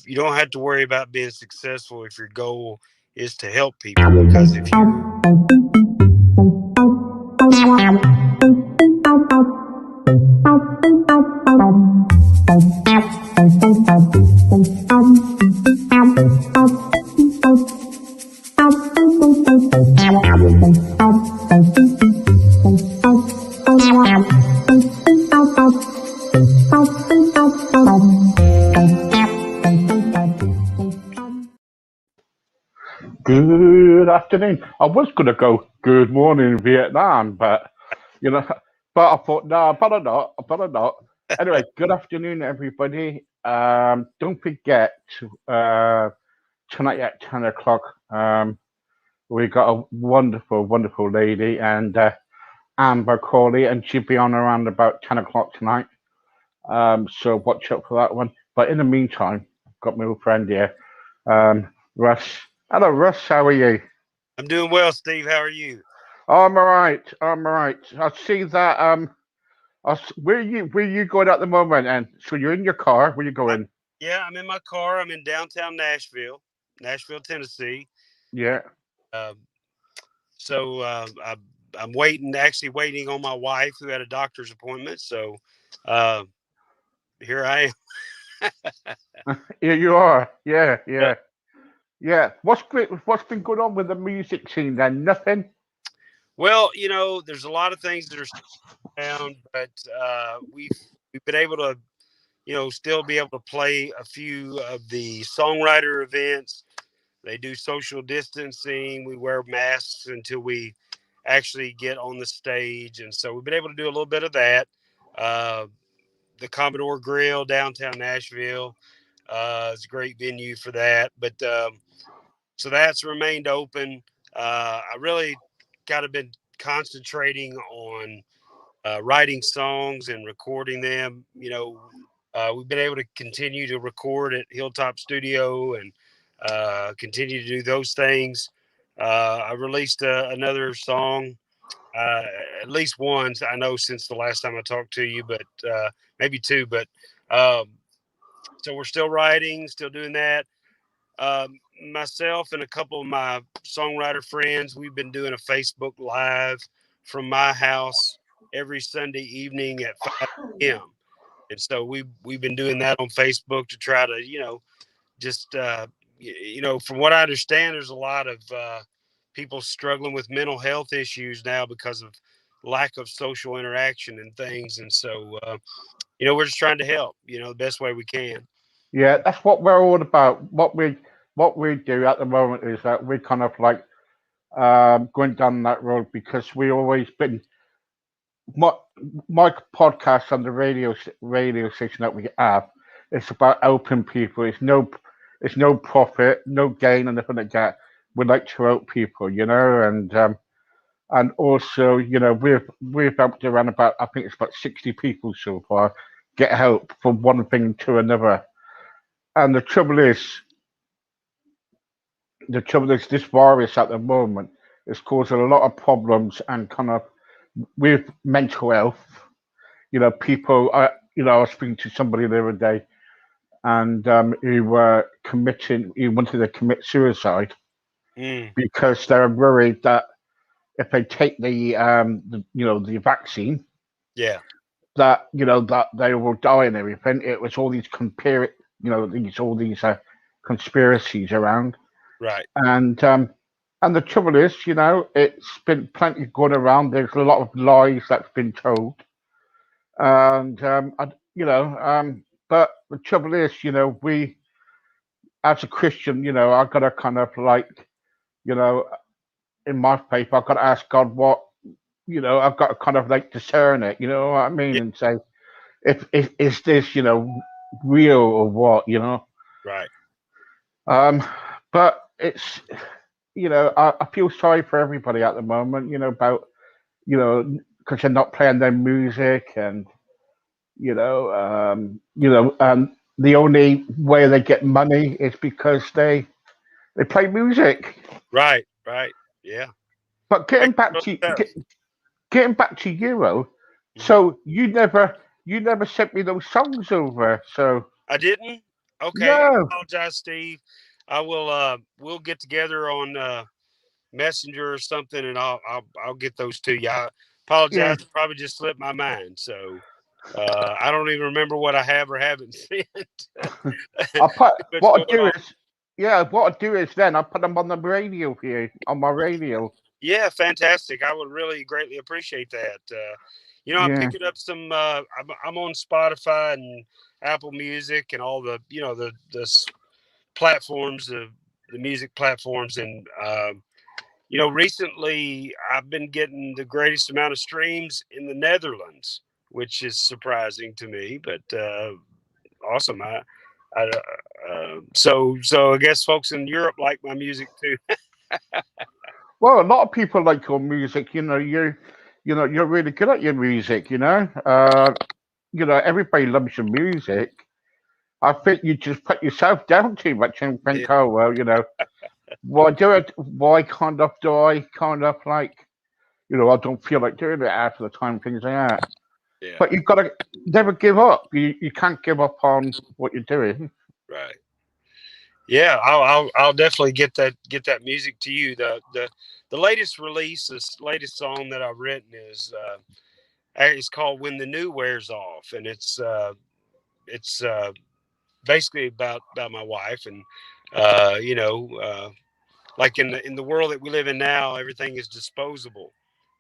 you don't have to worry about being successful if your goal is to help people. Because if you Good afternoon. I was gonna go good morning Vietnam, but you know, but I thought no, I better not. I better not. Anyway, good afternoon, everybody. Don't forget tonight at 10 o'clock. We got a wonderful, wonderful lady and Amber Corley, and she'll be on around about 10 o'clock tonight. So watch out for that one. But in the meantime, I've got my old friend here, Russ. Hello, Russ. How are you? I'm doing well, Steve. How are you? I'm all right. I'm all right. I see that. Where you going at the moment? And so you're in your car. Where you I, going? yeah, I'm in my car. I'm in downtown Nashville, Tennessee. Yeah. Um, I'm actually waiting on my wife who had a doctor's appointment. So uh, here I am. Yeah, you are. Yeah, Yep. yeah, yeah. What's great? What's been going on with the music scene then? Nothing. Well, there's a lot of things that are around, but we've been able to, still be able to play a few of the songwriter events. They do social distancing. We wear masks until we actually get on the stage, and so we've been able to do a little bit of that. Uh, the Commodore Grill downtown Nashville is a great venue for that. But so that's remained open. I really kind of been concentrating on writing songs and recording them. We've been able to continue to record at Hilltop Studio and continue to do those things. I released another song, uh, at least once I know since the last time I talked to you, but maybe two. But um, so we're still writing, still doing that. Myself and a couple of my songwriter friends, we've been doing a Facebook Live from my house every Sunday evening at 5 p.m. And so we've been doing that on Facebook to try to, just from what I understand, there's a lot of people struggling with mental health issues now because of lack of social interaction and things. And so, we're just trying to help, the best way we can. Yeah, that's what we're all about. What we do at the moment is that we're kind of like going down that road because we always been my my podcast on the radio station that we have. It's about helping people. It's no profit, no gain, or nothing like that. We like to help people, and also, we've helped around about, I think it's about 60 people so far get help from one thing to another. And the trouble is, this virus at the moment is causing a lot of problems and kind of with mental health. People. I was speaking to somebody the other day, and he wanted to commit suicide Mm, because they're worried that if they take the vaccine, yeah. that they will die and everything. It was all these conspiracies around, Right. and the trouble is, it's been plenty going around. There's a lot of lies that's been told, and but the trouble is, we as a Christian, I gotta kind of like, you know, in my faith, I've got to ask God what, I've got to kind of like discern it, you know what I mean, Yeah. and say if is this, real or what, Right. Um, but it's, I feel sorry for everybody at the moment, about, because they're not playing their music, and the only way they get money is because they play music. Right. Right. Yeah. But Makes total sense. getting back to Euro, Mhm. so you never sent me those songs over. So I didn't. Okay, I No. apologize, Steve. I will. We'll get together on Messenger or something, and I'll get those to you. I Yeah. apologize. It probably just slipped my mind. So I don't even remember what I have or haven't sent. I'll put Too much what going I do on. is yeah, what I do is then I put them on the radio for you on my radio. Yeah, fantastic. I would really greatly appreciate that. I'm Yeah. picking up some. I'm on Spotify and Apple Music and all the platforms, the music platforms, and recently I've been getting the greatest amount of streams in the Netherlands, which is surprising to me, but awesome. So I guess folks in Europe like my music too. Well, a lot of people like your music. You're really good at your music. Everybody loves your music. I think you just put yourself down too much and Yeah, think, oh well, why do it? Why kind of do I kind of like, I don't feel like doing it half of the time, things like that. yeah, But you've got to never give up. You can't give up on what you're doing. right. Yeah, I'll definitely get that music to you. The latest release, this latest song that I've written is called "When the New Wears Off," and it's basically about my wife, and uh, you know, uh, like in the world that we live in now, everything is disposable,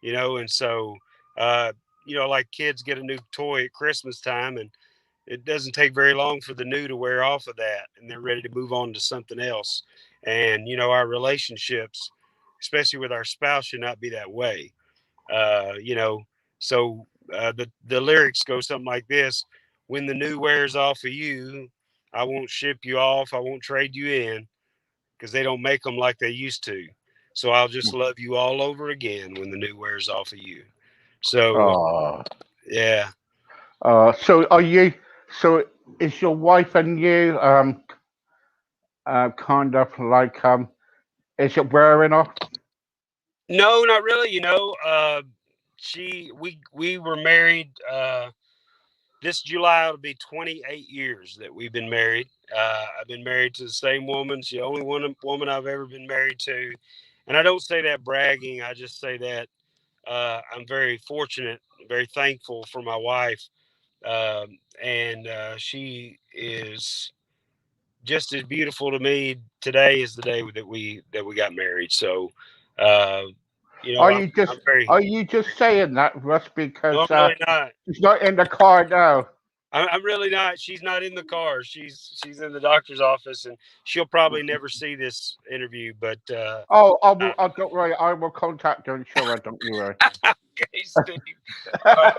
and so uh, like kids get a new toy at Christmas time, and it doesn't take very long for the new to wear off of that, and they're ready to move on to something else. And our relationships, especially with our spouse, should not be that way. uh, you know so the lyrics go something like this: when the new wears off of you, I won't ship you off, I won't trade you in, because they don't make them like they used to. So I'll just love you all over again when the new wears off of you. So Oh, yeah. so are you? So is your wife and you kind of like is it wearing off? No, not really. We were married. This July will be 28 years that we've been married. I've been married to the same woman. She's the only woman I've ever been married to, and I don't say that bragging. I just say that I'm very fortunate, very thankful for my wife, and she is just as beautiful to me today as the day that we got married. So, uh, Are I'm you just I'm very are you just saying that, Russ, no, because I'm really not. she's not in the car now? I'm really not. She's not in the car. She's in the doctor's office, and she'll probably never see this interview. But Oh, I I, will. I don't worry. I will contact her and show her. Don't you worry. okay, Steve. Uh,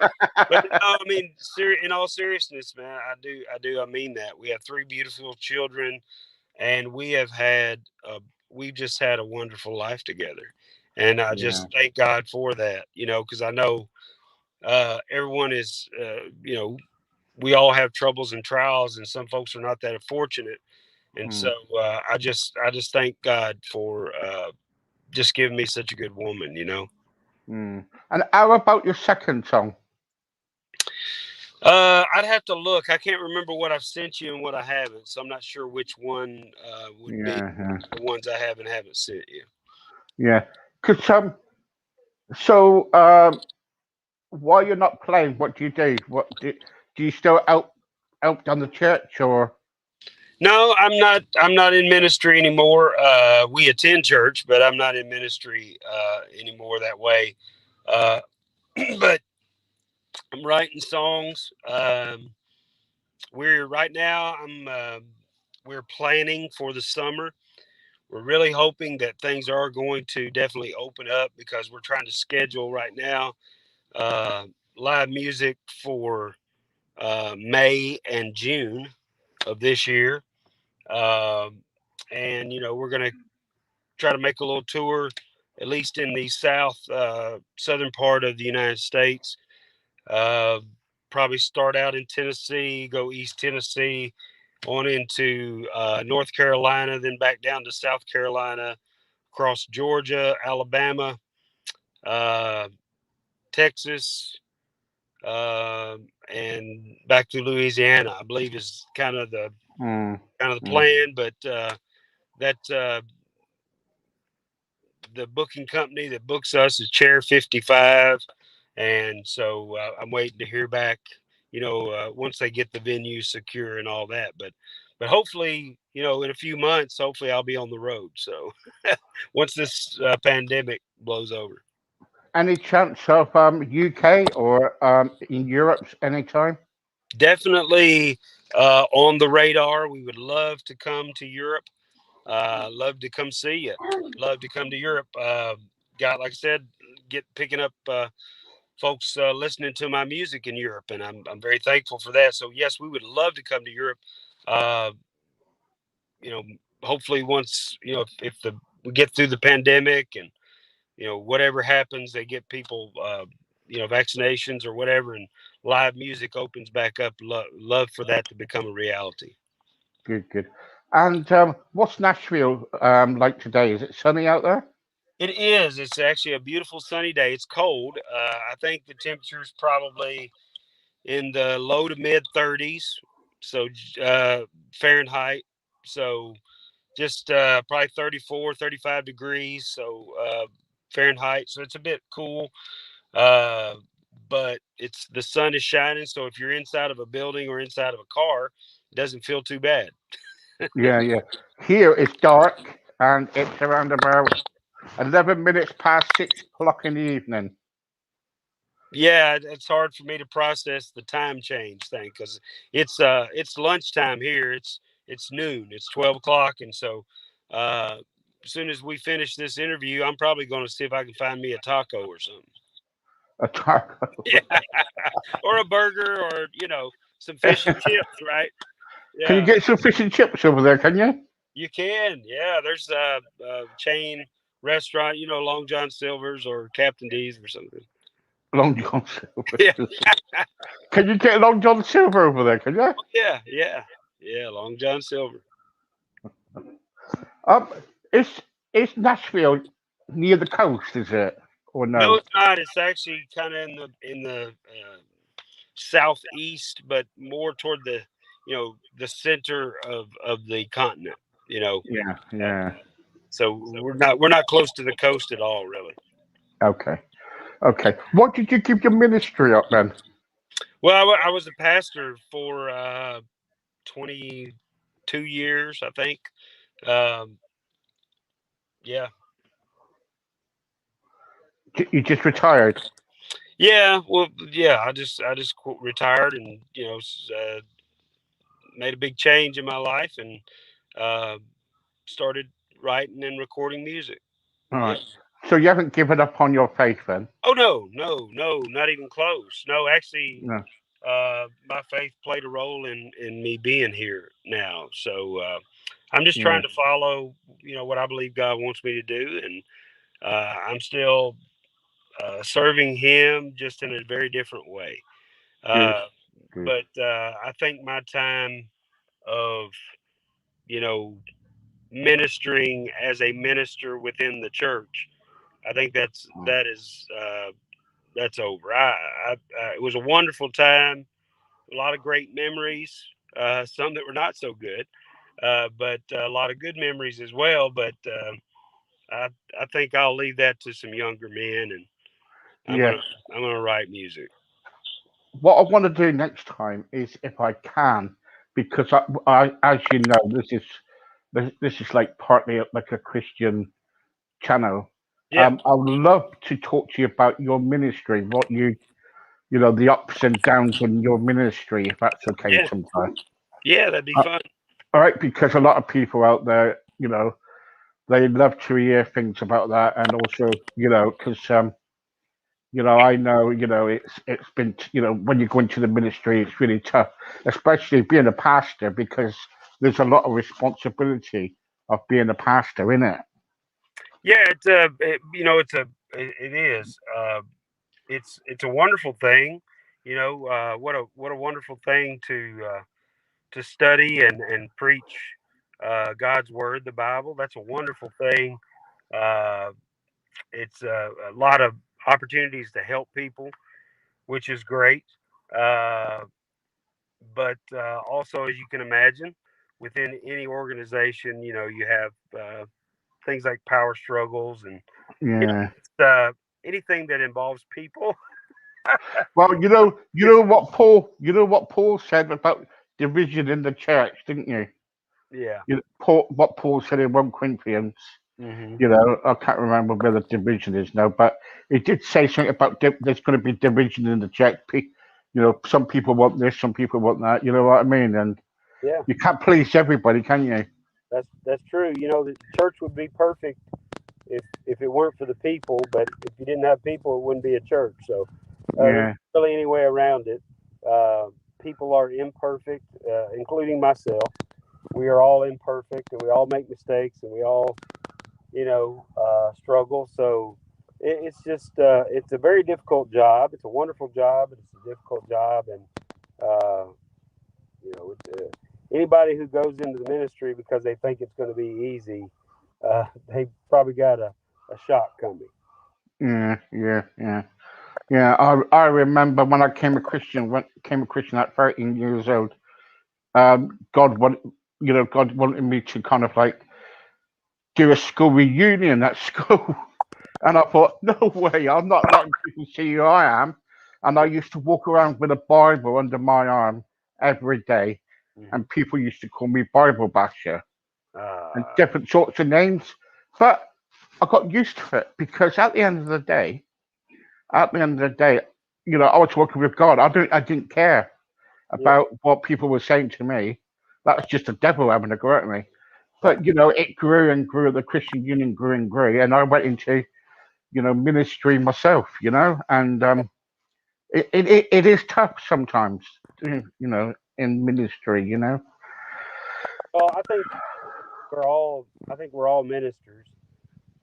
but no, I mean, in all seriousness, man, I mean that. We have three beautiful children, and we've just had a wonderful life together, and I Yeah. just thank God for that. Because I know everyone is, we all have troubles and trials, and some folks are not that fortunate. And Hmm. so I just thank God for just giving me such a good woman. Hmm. And how about your second song? I'd have to look. I can't remember what I've sent you and what I haven't, so I'm not sure which one would be Yeah. Yeah. the ones I haven't sent you. Yeah. Cause so while you're not playing, what do you do? Do you still help on the church or? No, I'm not. I'm not in ministry anymore. We attend church, but I'm not in ministry anymore that way. Uh, but I'm writing songs. We're right now. We're planning for the summer. We're really hoping that things are going to definitely open up, because we're trying to schedule right now uh, live music for May and June of this year. Um, and we're going to try to make a little tour, at least in the southern part of the United States. Uh, Probably start out in Tennessee, go East Tennessee, on into North Carolina, then back down to South Carolina, across Georgia, Alabama, uh, Texas, and back to Louisiana. I believe is kind of Mm, kind of the mm. plan. But that the booking company that books us is Chair 55, and so I'm waiting to hear back. Once they get the venue secure and all that. But hopefully, in a few months, hopefully I'll be on the road. So once this pandemic blows over. Any chance of UK or in Europe anytime? Definitely on the radar. We would love to come to Europe. Love to come see you. Love to come to Europe. Got, like I said, get picking up folks listening to my music in Europe, and I'm very thankful for that. So yes, we would love to come to Europe. Uh, you know, Hopefully once if the we get through the pandemic and whatever happens, they get people vaccinations or whatever, and live music opens back up. Love for that to become a reality. Good, good. And what's Nashville like today? Is it sunny out there? It is. It's actually a beautiful sunny day. It's cold. I think the temperature is probably in the low to mid 30s, so Fahrenheit. So just probably 34, 35 degrees. So Fahrenheit. So it's a bit cool. Uh, but it's the sun is shining. So if you're inside of a building or inside of a car, it doesn't feel too bad. Yeah, yeah. Here it's dark and it's around about 11 minutes past 6 o'clock in the evening. Yeah, it's hard for me to process the time change thing because it's lunchtime here. It's noon. It's 12 o'clock, and so uh, as soon as we finish this interview, I'm probably going to see if I can find me a taco or something. A taco. Yeah, or a burger, or some fish and chips. Right? Can you Yeah, get some fish and chips over there? Can you? you can. Yeah, there's a chain restaurant. Long John Silver's or Captain D's or something. Long John Silver. Yeah, Can you get Long John Silver over there? Can you? yeah, yeah, yeah. Long John Silver. Um, is Nashville near the coast? Is it or No, no? it's not. It's actually kind of in the southeast, but more toward the center of the continent. You know, Yeah, uh, yeah. so we're not close to the coast at all, really. Okay, okay. What did you give your ministry up then? Well, I was a pastor for 22 years, I think. Um, yeah, You just retired. yeah. Well, yeah. I just retired and made a big change in my life and uh, started writing and recording music. All Yeah. right. So you haven't given up on your faith then? Oh no, no, no, not even close. No, actually, No. my faith played a role in me being here now. So I'm just Yeah. trying to follow, what I believe God wants me to do, and I'm still serving Him just in a very different way. Good. Uh, Good. but I think my time of you know ministering as a minister within the church, I think that's over. It was a wonderful time, a lot of great memories, some that were not so good, but a lot of good memories as well. But I I think I'll leave that to some younger men, and I'm Yeah. gonna I'm gonna write music. What I want to do next time is, if I can, because as you know, this is like partly like a Christian channel. Yeah, I would love to talk to you about your ministry, what you know, the ups and downs in your ministry, if that's okay yeah, sometime. yeah. That'd be Uh, fun. all right, because a lot of people out there, you know, they love to hear things about that, and also, you know, because you know, I know, you know, it's been, you know, when you go into the ministry, it's really tough, especially being a pastor, because there's a lot of responsibility of being a pastor, in it. Yeah, it is. It's a wonderful thing. What a wonderful thing to study and preach God's word, the Bible. That's a wonderful thing. Uh, it's a lot of opportunities to help people, which is great. Uh, but also, as you can imagine, within any organization, you have things like power struggles and you know, Yeah. anything that involves people. Well, It's You know what Paul said about division in the church, didn't you? yeah. What Paul said in 1 Corinthians. Hmm. I can't remember where the division is now, but he did say something about there's going to be division in the church. Some people want this, some people want that. You know what I mean? And Yeah, you can't please everybody, can you? that's true. The church would be perfect if it weren't for the people, but if you didn't have people, it wouldn't be a church. So there's Yeah, not really any way around it. Uh, People are imperfect, including myself. We are all imperfect, and we all make mistakes, and we all, struggle. So it's just it's a very difficult job. It's a wonderful job, but it's a difficult job, and uh, anybody who goes into the ministry because they think it's going to be easy, they probably got a shock coming. yeah. Yeah, I remember when I came a Christian at 13 years old. God wanted, God wanted me to kind of like do a school reunion at school, and I thought, no way, I'm not letting people see who I am. And I used to walk around with a Bible under my arm every day, Mm-hmm. and people used to call me Bible Basher and Uh, different sorts of names. But I got used to it because at the end of the day, I was working with God. I didn't care yeah, about what people were saying to me. That was just the devil having a go at me. right. But it grew and grew. The Christian Union grew and grew, and I went into ministry myself. And it is tough sometimes. In ministry. Well, I think we're all ministers.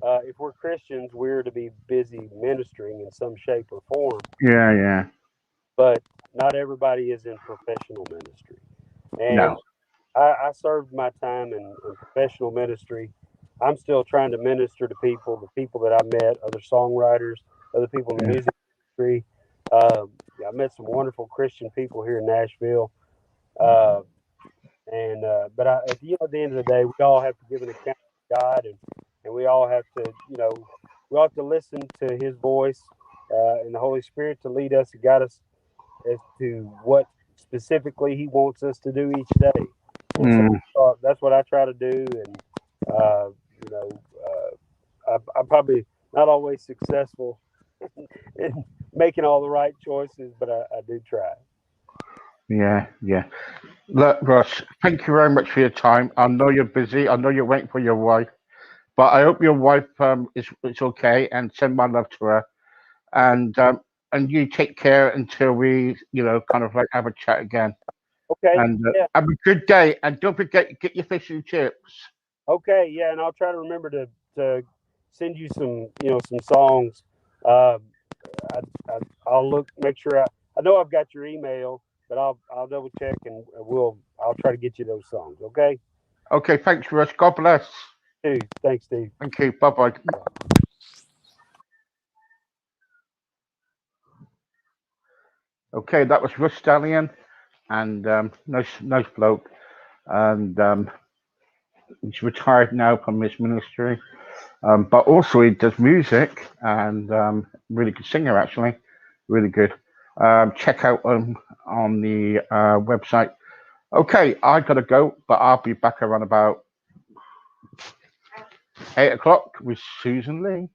If we're Christians, we're to be busy ministering in some shape or form. Yeah, yeah. But not everybody is in professional ministry. And No. I served my time in professional ministry. I'm still trying to minister to people, the people that I met, other songwriters, other people in the Yeah. music industry. I met some wonderful Christian people here in Nashville. Uh, but at the end of the day, we all have to give an account to God, and we all have to, we all have to listen to His voice and the Holy Spirit to lead us and guide us as to what specifically He wants us to do each day. And so Mm, that's what I try to do. And uh, you know, I'm probably not always successful in making all the right choices, but I do try. yeah, yeah. Look, Russ, thank you very much for your time. I know you're busy. I know you're waiting for your wife, but I hope your wife is okay, and send my love to her. And you take care until we kind of like have a chat again. Okay. And Yeah. have a good day. And don't forget, get your fish and chips. Okay. Yeah. And I'll try to remember to send you some songs. Uh, I'll make sure I know I've got your email, but I'll double check and I'll try to get you those songs. Okay. Okay, thanks, Russ. God bless. Dude, thanks, Steve. Thank you. Bye bye. Okay, that was Russ Stallion, and nice bloke. And he's retired now from his ministry. But also he does music and really good singer actually, really good. Check out on the website. Okay, I gotta go, but I'll be back around about 8 o'clock with Susan Lee.